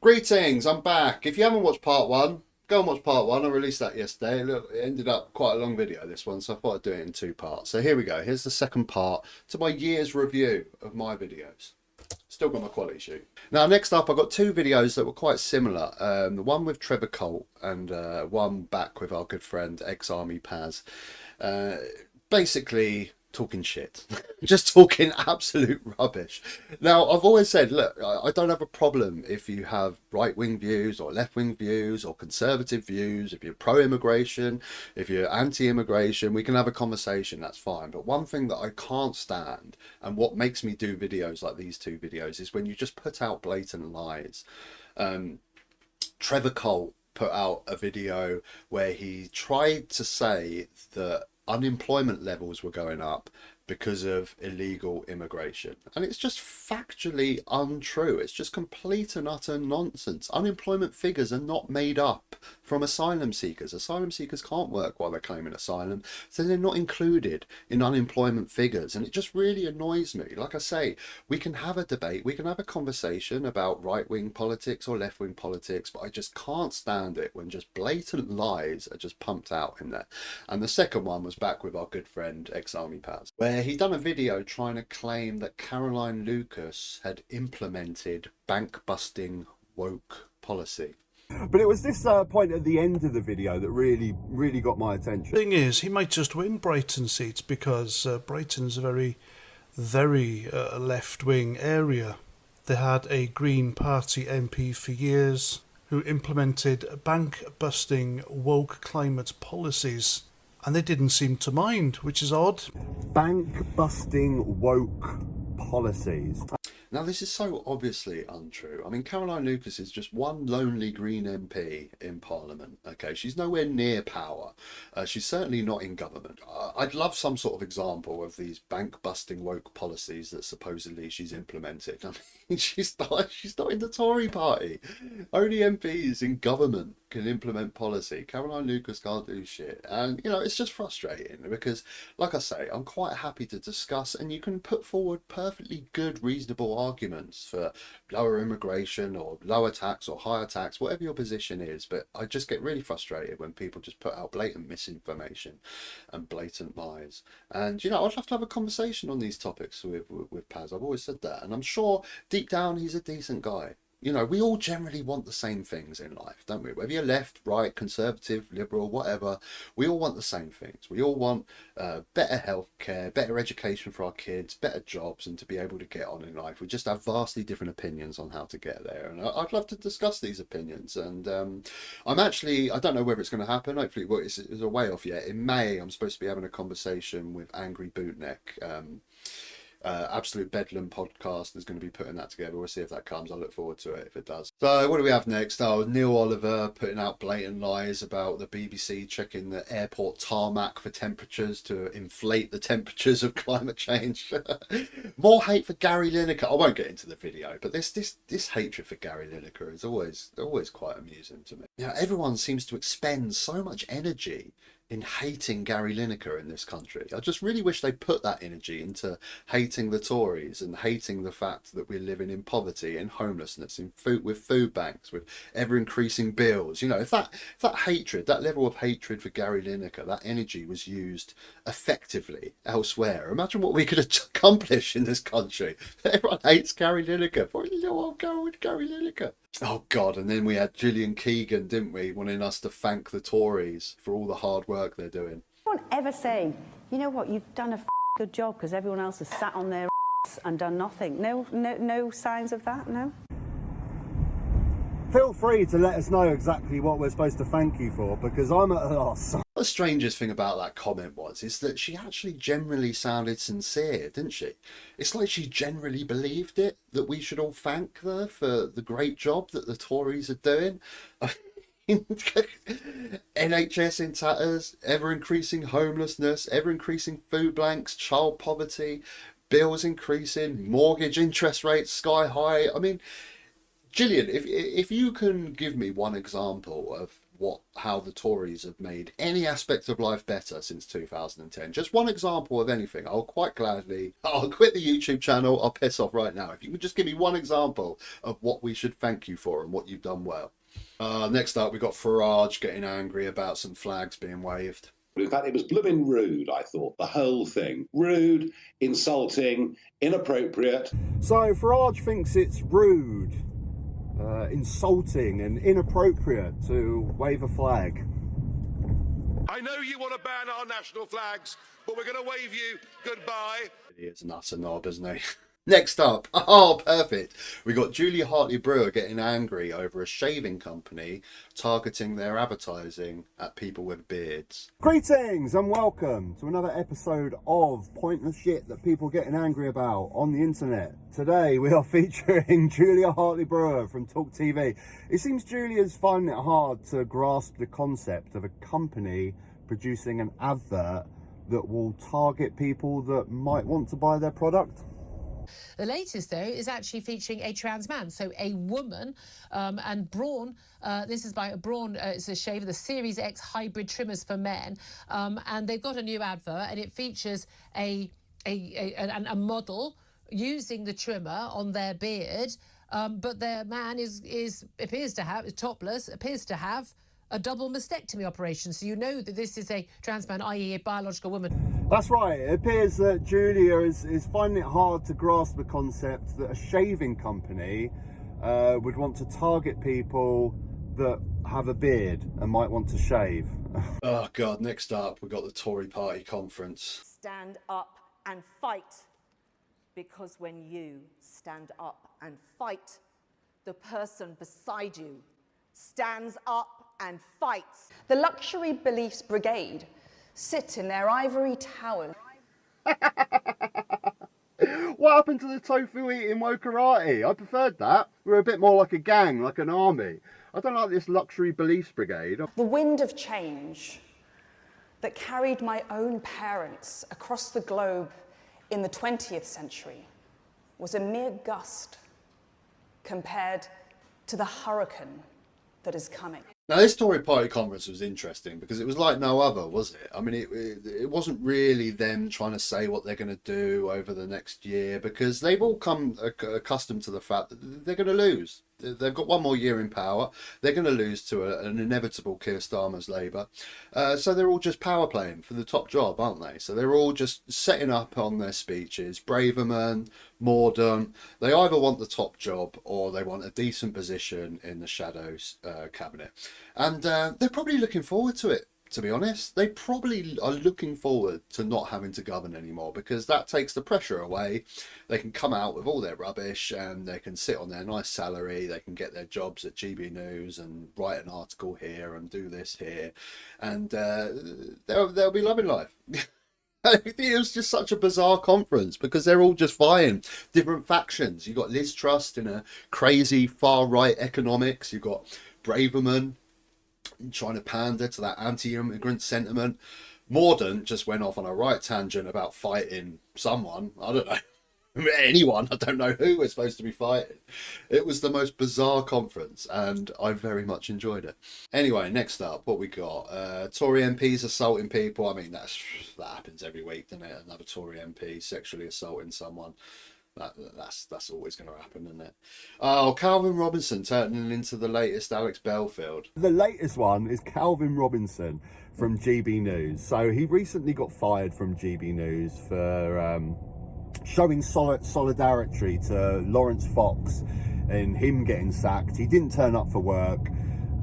Greetings, I'm back. If you haven't watched part one, go and watch part one. I released that yesterday. Look, it ended up quite a long video, this one, so I thought I'd do it in two parts. So here we go. Here's the second part to my year's review of my videos. Still got my quality shoot. Now, next up, I've got two videos that were quite similar. The one with Trevor Colt and one back with our good friend, ex-Army Paz. Basically talking shit, just talking absolute rubbish. Now, I've always said, look, I don't have a problem if you have right-wing views or left-wing views or conservative views. If you're pro-immigration, if you're anti-immigration, we can have a conversation, that's fine. But one thing that I can't stand, and what makes me do videos like these two videos, is when you just put out blatant lies. Trevor Colt put out a video where he tried to say that unemployment levels were going up because of illegal immigration, and it's just factually untrue. It's just complete and utter nonsense. Unemployment figures are not made up from asylum seekers. Asylum seekers can't work while they're claiming asylum, so they're not included in unemployment figures, and it just really annoys me. Like I say, we can have a debate, we can have a conversation about right-wing politics or left-wing politics, but I just can't stand it when just blatant lies are just pumped out in there. And the second one was back with our good friend ex-Army Paz, where he done a video trying to claim that Caroline Lucas had implemented bank-busting woke policy. But it was this point at the end of the video that really got my attention. Thing is, he might just win Brighton seats because Brighton's a very left-wing area. They had a Green Party MP for years who implemented bank-busting woke climate policies, and they didn't seem to mind, which is odd. Bank-busting woke policies. Now, this is so obviously untrue. I mean, Caroline Lucas is just one lonely Green MP in Parliament, okay? She's nowhere near power. She's certainly not in government. I'd love some sort of example of these bank-busting woke policies that supposedly she's implemented. I mean, she's not in the Tory party. Only MPs in government can implement policy. Caroline Lucas can't do shit. And, you know, it's just frustrating because, like I say, I'm quite happy to discuss, and you can put forward perfectly good, reasonable arguments for lower immigration or lower tax or higher tax, whatever your position is. But I just get really frustrated when people just put out blatant misinformation and blatant lies. And, you know, I'd love to have a conversation on these topics with Paz. I've always said that. And I'm sure deep down he's a decent guy. You know, we all generally want the same things in life, don't we? Whether you're left, right, conservative, liberal, whatever, we all want the same things. We all want better healthcare, better education for our kids, better jobs, and to be able to get on in life. We just have vastly different opinions on how to get there. And I'd love to discuss these opinions. And I don't know whether it's going to happen. Hopefully, well, it's a way off yet. In May, I'm supposed to be having a conversation with Angry Bootneck. Absolute Bedlam podcast is going to be putting that together. We'll see if that comes. I look forward to it if it does. So what do we have next? Oh, Neil Oliver putting out blatant lies about the BBC checking the airport tarmac for temperatures to inflate the temperatures of climate change. More hate for Gary Lineker. I won't get into the video, but this hatred for Gary Lineker is always quite amusing to me. You know, everyone seems to expend so much energy in hating Gary Lineker in this country. I just really wish they put that energy into hating the Tories and hating the fact that we're living in poverty and homelessness, with food banks, with ever-increasing bills. You know, if that hatred, that level of hatred for Gary Lineker, that energy was used effectively elsewhere, imagine what we could accomplish in this country. Everyone hates Gary Lineker. What do you want to go with Gary Lineker? Oh God, and then we had Gillian Keegan, didn't we, wanting us to thank the Tories for all the hard work they're doing. Don't ever say, you know what, you've done a good job because everyone else has sat on their and done nothing. No signs of that, no? Feel free to let us know exactly what we're supposed to thank you for, because I'm at a loss. The strangest thing about that comment is that she actually generally sounded sincere, didn't she? It's like she generally believed it, that we should all thank her for the great job that the Tories are doing. NHS in tatters, ever-increasing homelessness, ever-increasing food blanks, child poverty, bills increasing, mortgage interest rates sky high. I mean, Gillian, if you can give me one example of how the Tories have made any aspect of life better since 2010, just one example of anything, I'll quite gladly, I'll quit the YouTube channel, I'll piss off right now. If you could just give me one example of what we should thank you for and what you've done well. Next up, we got Farage getting angry about some flags being waved. In fact, it was blooming rude, I thought, the whole thing. Rude, insulting, inappropriate. So Farage thinks it's rude, insulting and inappropriate to wave a flag. I know you want to ban our national flags, but we're going to wave you goodbye. He is an utter knob, isn't he? Next up, oh, perfect. We got Julia Hartley-Brewer getting angry over a shaving company targeting their advertising at people with beards. Greetings and welcome to another episode of pointless shit that people are getting angry about on the internet. Today we are featuring Julia Hartley-Brewer from Talk TV. It seems Julia's finding it hard to grasp the concept of a company producing an advert that will target people that might want to buy their product. The latest, though, is actually featuring a trans man, so a woman, and Braun. This is by Braun. It's a shaver, the Series X hybrid trimmers for men, and they've got a new advert, and it features a model using the trimmer on their beard, but their man is topless, appears to have a double mastectomy operation, so you know that this is a trans man, i.e. a biological woman. That's right. It appears that Julia is finding it hard to grasp the concept that a shaving company would want to target people that have a beard and might want to shave. Oh God, next up we've got the Tory Party Conference. Stand up and fight, because when you stand up and fight, the person beside you stands up and fights. The Luxury Beliefs Brigade sit in their ivory towers. What happened to the tofu eating wokarati? I preferred that. We're a bit more like a gang, like an army. I don't like this Luxury Beliefs Brigade. The wind of change that carried my own parents across the globe in the 20th century was a mere gust compared to the hurricane that is coming. Now, this Tory Party Conference was interesting because it was like no other, was it? I mean, it wasn't really them trying to say what they're going to do over the next year, because they've all come accustomed to the fact that they're going to lose. They've got one more year in power. They're going to lose to an inevitable Keir Starmer's Labour. So they're all just power playing for the top job, aren't they? So they're all just setting up on their speeches. Braverman, Mordaunt. They either want the top job or they want a decent position in the shadows cabinet. And they're probably looking forward to it. To be honest, they probably are looking forward to not having to govern anymore, because that takes the pressure away. They can come out with all their rubbish and they can sit on their nice salary. They can get their jobs at GB News and write an article here and do this here, and they'll be loving life. It was just such a bizarre conference because they're all just vying different factions. You've got Liz Truss in a crazy far right economics. You've got Braverman trying to pander to that anti-immigrant sentiment. Mordaunt just went off on a right tangent about fighting someone. I don't know. Anyone. I don't know who we're supposed to be fighting. It was the most bizarre conference and I very much enjoyed it. Anyway, next up, what we got? Tory MPs assaulting people. I mean, that happens every week, doesn't it? Another Tory MP sexually assaulting someone. That's always going to happen, isn't it? Oh, Calvin Robinson turning into the latest Alex Belfield. The latest one is Calvin Robinson from GB News. So he recently got fired from GB News for showing solidarity to Lawrence Fox and him getting sacked. He didn't turn up for work,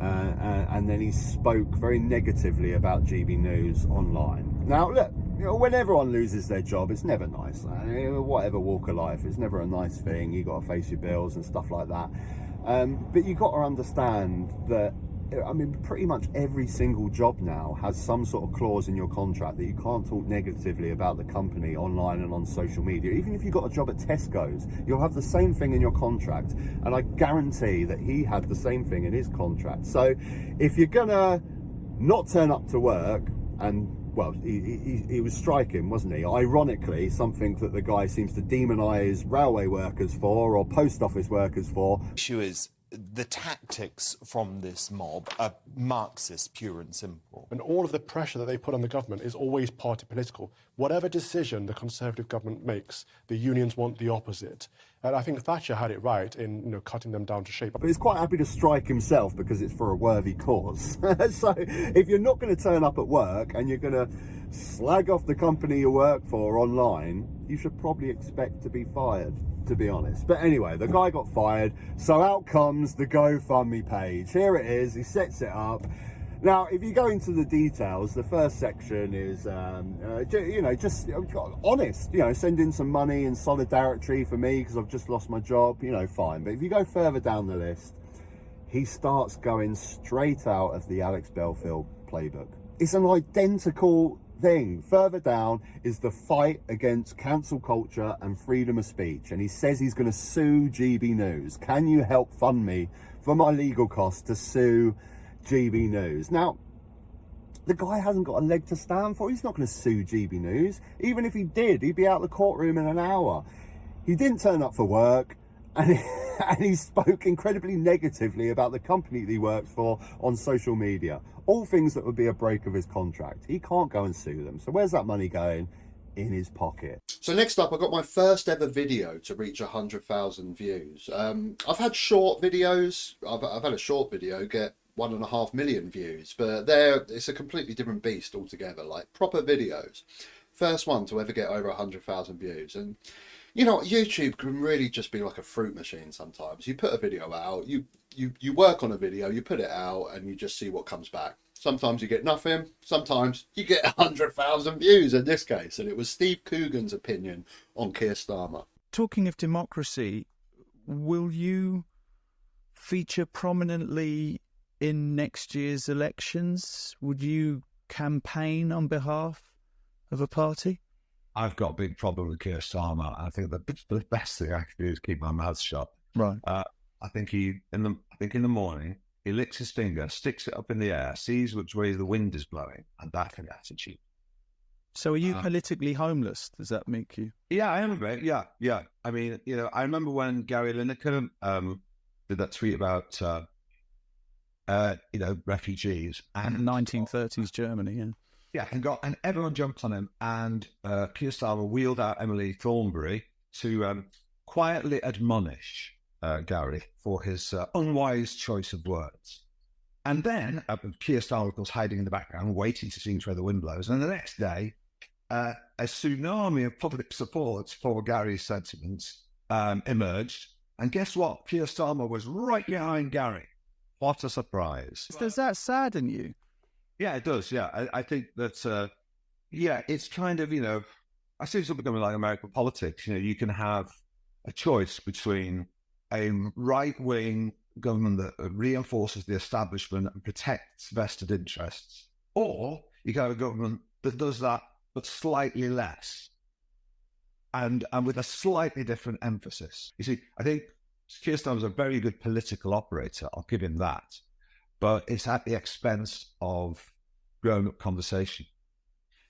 and then he spoke very negatively about GB News online. Now, look, you know, when everyone loses their job, it's never nice. Whatever walk of life, it's never a nice thing. You got to face your bills and stuff like that. But you got to understand that, I mean, pretty much every single job now has some sort of clause in your contract that you can't talk negatively about the company online and on social media. Even if you got a job at Tesco's, you'll have the same thing in your contract. And I guarantee that he had the same thing in his contract. So if you're gonna not turn up to work, and well, he was striking, wasn't he? Ironically, something that the guy seems to demonise railway workers for or post office workers for. The issue is the tactics from this mob are Marxist, pure and simple. And all of the pressure that they put on the government is always party political. Whatever decision the Conservative government makes, the unions want the opposite. And I think Thatcher had it right in cutting them down to shape. But he's quite happy to strike himself because it's for a worthy cause. So if you're not going to turn up at work and you're going to slag off the company you work for online, you should probably expect to be fired, to be honest. But anyway, the guy got fired, so out comes the GoFundMe page. Here it is, he sets it up. Now, if you go into the details, the first section is, just honest, send in some money in solidarity for me because I've just lost my job, fine. But if you go further down the list, he starts going straight out of the Alex Belfield playbook. It's an identical thing. Further down is the fight against cancel culture and freedom of speech. And he says he's going to sue GB News. Can you help fund me for my legal costs to sue GB News? Now, the guy hasn't got a leg to stand for. He's not going to sue GB News. Even if he did, he'd be out of the courtroom in an hour. He didn't turn up for work. And he spoke incredibly negatively about the company that he works for on social media. All things that would be a break of his contract. He can't go and sue them. So where's that money going? In his pocket. So next up, I got my first ever video to reach 100,000 views. I've had short videos. I've had a short video get 1.5 million views, but it's a completely different beast altogether. Like proper videos. First one to ever get over 100,000 views. And YouTube can really just be like a fruit machine sometimes. You put a video out, you work on a video, you put it out, and you just see what comes back. Sometimes you get nothing, sometimes you get 100,000 views in this case. And it was Steve Coogan's opinion on Keir Starmer. Talking of democracy, will you feature prominently in next year's elections? Would you campaign on behalf of a party? I've got a big problem with Keir Starmer. I think the best thing I can do is keep my mouth shut. Right. I think in the morning he licks his finger, sticks it up in the air, sees which way the wind is blowing, and that's an attitude. So, are you politically homeless? Does that make you? Yeah, I am a bit. Yeah. I mean, I remember when Gary Lineker did that tweet about refugees and 1930s Germany. Yeah. Yeah, and everyone jumped on him, and Keir Starmer wheeled out Emily Thornberry to quietly admonish Gary for his unwise choice of words. And then Keir Starmer, of course, hiding in the background, waiting to see which way the wind blows. And the next day, a tsunami of public support for Gary's sentiments emerged. And guess what? Keir Starmer was right behind Gary. What a surprise. Does that sadden you? Yeah, it does. Yeah, I think that, it's kind of, I see it's becoming like American politics. You can have a choice between a right-wing government that reinforces the establishment and protects vested interests, or you can have a government that does that, but slightly less, and with a slightly different emphasis. You see, I think Keir Starmer's a very good political operator. I'll give him that. But it's at the expense of grown-up conversation.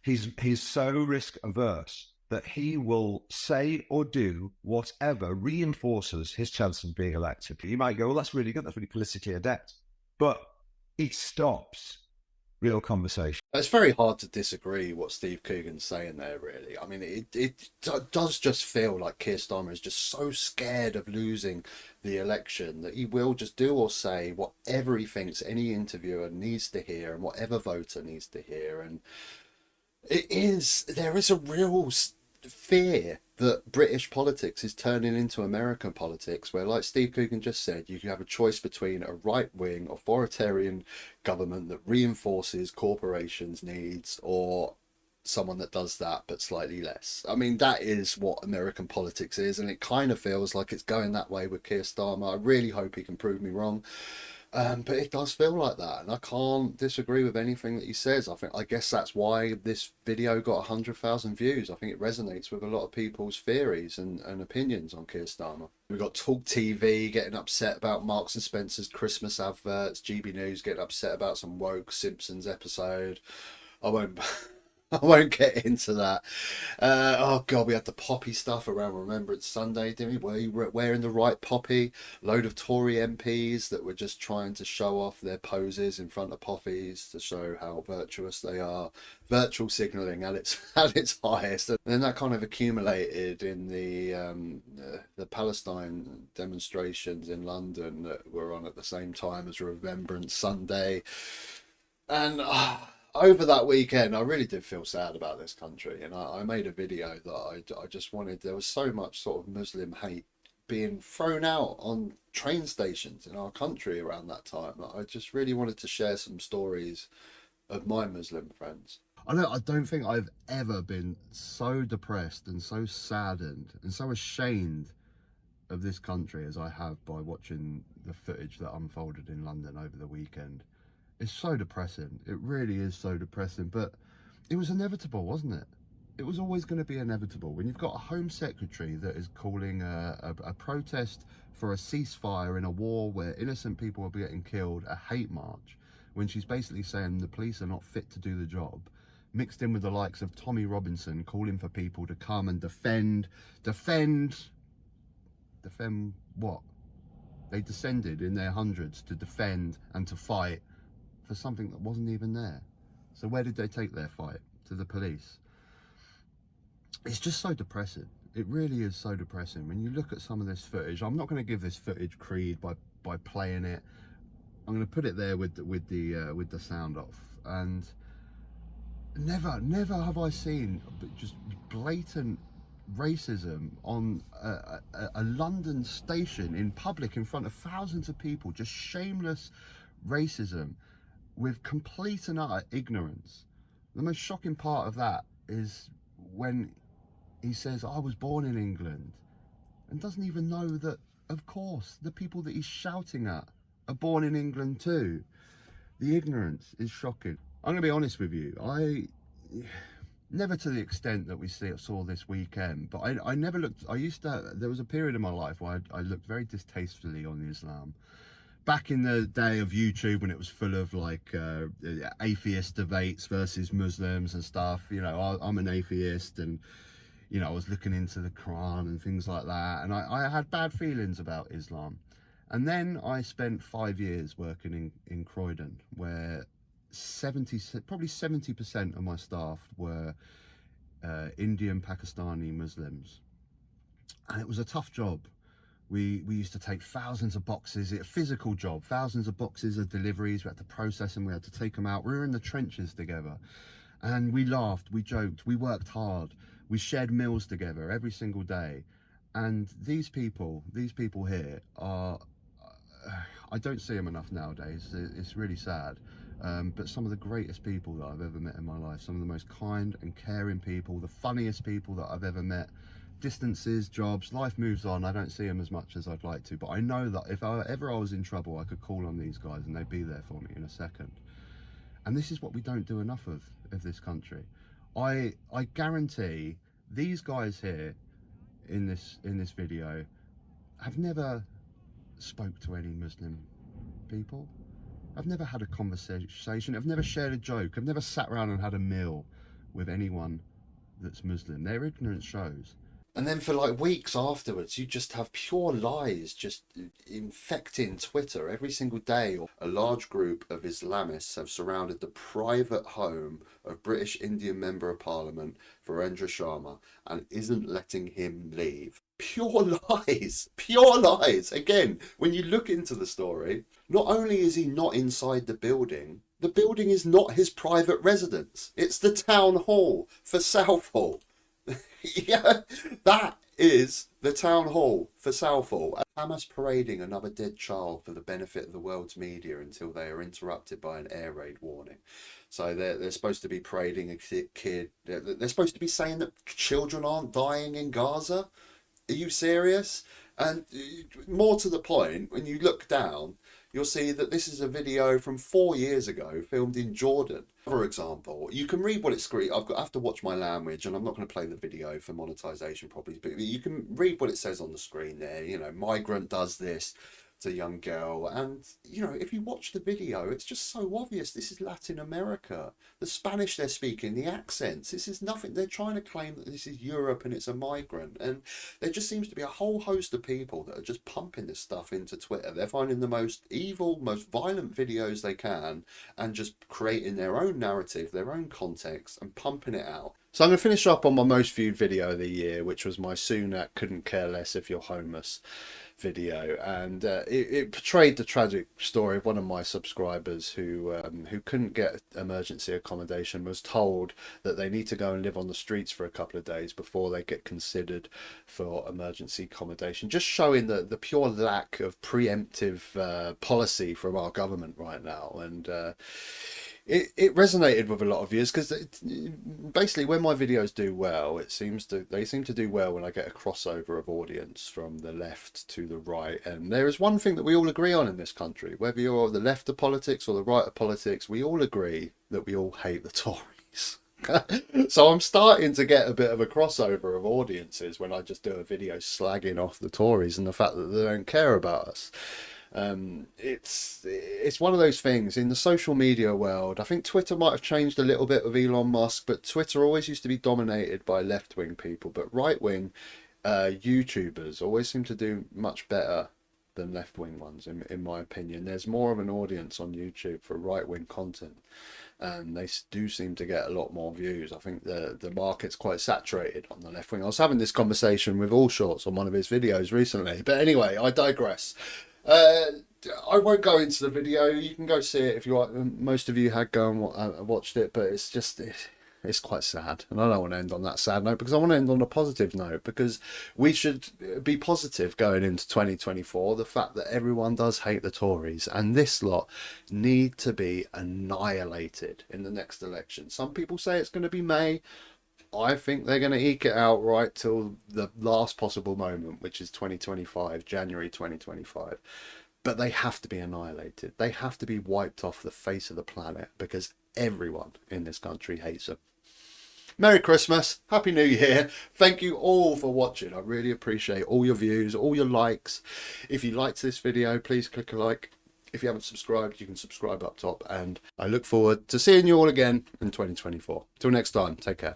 He's so risk-averse that he will say or do whatever reinforces his chance of being elected. You might go, well, that's really good, that's really politically adept. But it stops real conversation. It's very hard to disagree what Steve Coogan's saying there, really. I mean, it does just feel like Keir Starmer is just so scared of losing the election that he will just do or say whatever he thinks any interviewer needs to hear and whatever voter needs to hear. And there is a real fear that British politics is turning into American politics, where, like Steve Coogan just said, you can have a choice between a right-wing authoritarian government that reinforces corporations' needs or someone that does that but slightly less. I mean, that is what American politics is, and it kind of feels like it's going that way with Keir Starmer. I really hope he can prove me wrong. But it does feel like that, and I can't disagree with anything that he says. I guess that's why this video got 100,000 views. I think it resonates with a lot of people's theories and opinions on Keir Starmer. We've got Talk TV getting upset about Marks and Spencer's Christmas adverts, GB News getting upset about some woke Simpsons episode. I won't I won't get into that. Oh God, we had the poppy stuff around Remembrance Sunday, didn't we? Were you wearing the right poppy? Load of Tory MPs that were just trying to show off their poses in front of poppies to show how virtuous they are. Virtual signalling at its at its highest, and then that kind of accumulated in the Palestine demonstrations in London that were on at the same time as Remembrance Sunday, and. Over that weekend, I really did feel sad about this country, and I made a video that I just wanted. There was so much sort of Muslim hate being thrown out on train stations in our country around that time. I just really wanted to share some stories of my Muslim friends. I don't think I've ever been so depressed and so saddened and so ashamed of this country as I have by watching the footage that unfolded in London over the weekend. It's so depressing. It really is so depressing, but it was inevitable, wasn't it? It was always going to be inevitable. When you've got a Home Secretary that is calling a protest for a ceasefire in a war where innocent people are getting killed, a hate march, when she's basically saying the police are not fit to do the job, mixed in with the likes of Tommy Robinson calling for people to come and defend what? They descended in their hundreds to defend and to fight for something that wasn't even there. So where did they take their fight? To the police. It's just so depressing. It really is so depressing. When you look at some of this footage, I'm not going to give this footage creed by playing it. I'm going to put it there with the sound off. And never have I seen just blatant racism on a London station in public in front of thousands of people. Just shameless racism with complete and utter ignorance. The most shocking part of that is when he says, I was born in England, and doesn't even know that, of course, the people that he's shouting at are born in England too. The ignorance is shocking. I'm going to be honest with you. I never to the extent that we saw this weekend, but I never looked. There was a period in my life where I looked very distastefully on Islam. Back in the day of YouTube, when it was full of like atheist debates versus Muslims and stuff, you know, I'm an atheist, and you know, I was looking into the Quran and things like that, and I had bad feelings about Islam. And then I spent 5 years working in Croydon, where probably 70% of my staff were Indian, Pakistani Muslims, and it was a tough job. We used to take thousands of boxes, a physical job, thousands of boxes of deliveries. We had to process them, we had to take them out. We were in the trenches together, and we laughed, we joked, we worked hard. We shared meals together every single day. And these people here are, I don't see them enough nowadays. It's really sad. But some of the greatest people that I've ever met in my life, some of the most kind and caring people, the funniest people that I've ever met. Distances, jobs, life moves on. I don't see them as much as I'd like to, but I know that if ever I was in trouble, I could call on these guys and they'd be there for me in a second. And this is what we don't do enough of this country. I guarantee these guys here in this video have never spoke to any Muslim people. I've never had a conversation. I've never shared a joke. I've never sat around and had a meal with anyone that's Muslim. Their ignorance shows. And then for like weeks afterwards, you just have pure lies just infecting Twitter every single day. A large group of Islamists have surrounded the private home of British Indian Member of Parliament, Virendra Sharma, and isn't letting him leave. Pure lies, pure lies. Again, when you look into the story, not only is he not inside the building is not his private residence. It's the town hall for Southall. Yeah, that is the town hall for Southall. Hamas parading another dead child for the benefit of the world's media until they are interrupted by an air raid warning. So they're supposed to be parading a kid. They're supposed to be saying that children aren't dying in Gaza. Are you serious? And more to the point, when you look down, you'll see that this is a video from 4 years ago, filmed in Jordan. For example, you can read what it's screen. I have to watch my language, and I'm not going to play the video for monetization properly, but you can read what it says on the screen there. You know, migrant does this, it's a young girl, and you know, if you watch the video, it's just so obvious this is Latin America. The Spanish they're speaking, the accents, this is nothing. They're trying to claim that this is Europe and it's a migrant, and there just seems to be a whole host of people that are just pumping this stuff into Twitter. They're finding the most evil, most violent videos they can and just creating their own narrative, their own context, and pumping it out. So I'm going to finish up on my most viewed video of the year, which was my Sunak couldn't care less if you're homeless video, and it portrayed the tragic story of one of my subscribers who couldn't get emergency accommodation, was told that they need to go and live on the streets for a couple of days before they get considered for emergency accommodation, just showing the pure lack of preemptive policy from our government right now. And it resonated with a lot of viewers, because basically when my videos do well, they seem to do well when I get a crossover of audience from the left to the right. And there is one thing that we all agree on in this country, whether you're the left of politics or the right of politics, we all agree that we all hate the Tories. So I'm starting to get a bit of a crossover of audiences when I just do a video slagging off the Tories and the fact that they don't care about us. It's one of those things in the social media world. I think Twitter might have changed a little bit with Elon Musk, but Twitter always used to be dominated by left-wing people, but right-wing YouTubers always seem to do much better than left-wing ones, in my opinion. There's more of an audience on YouTube for right-wing content, and they do seem to get a lot more views. I think the market's quite saturated on the left wing. I was having this conversation with All Shorts on one of his videos recently, but anyway, I digress. I won't go into the video. You can go see it if you want. Most of you had gone and watched it, but it's quite sad, and I don't want to end on that sad note, because I want to end on a positive note, because we should be positive going into 2024. The fact that everyone does hate the Tories, and this lot need to be annihilated in the next election. Some people say it's going to be May. I think they're going to eke it out right till the last possible moment, which is 2025, January 2025. But they have to be annihilated. They have to be wiped off the face of the planet, because everyone in this country hates them. Merry Christmas, Happy New Year. Thank you all for watching. I really appreciate all your views, all your likes. If you liked this video, please click a like. If you haven't subscribed, you can subscribe up top. And I look forward to seeing you all again in 2024. Till next time, take care.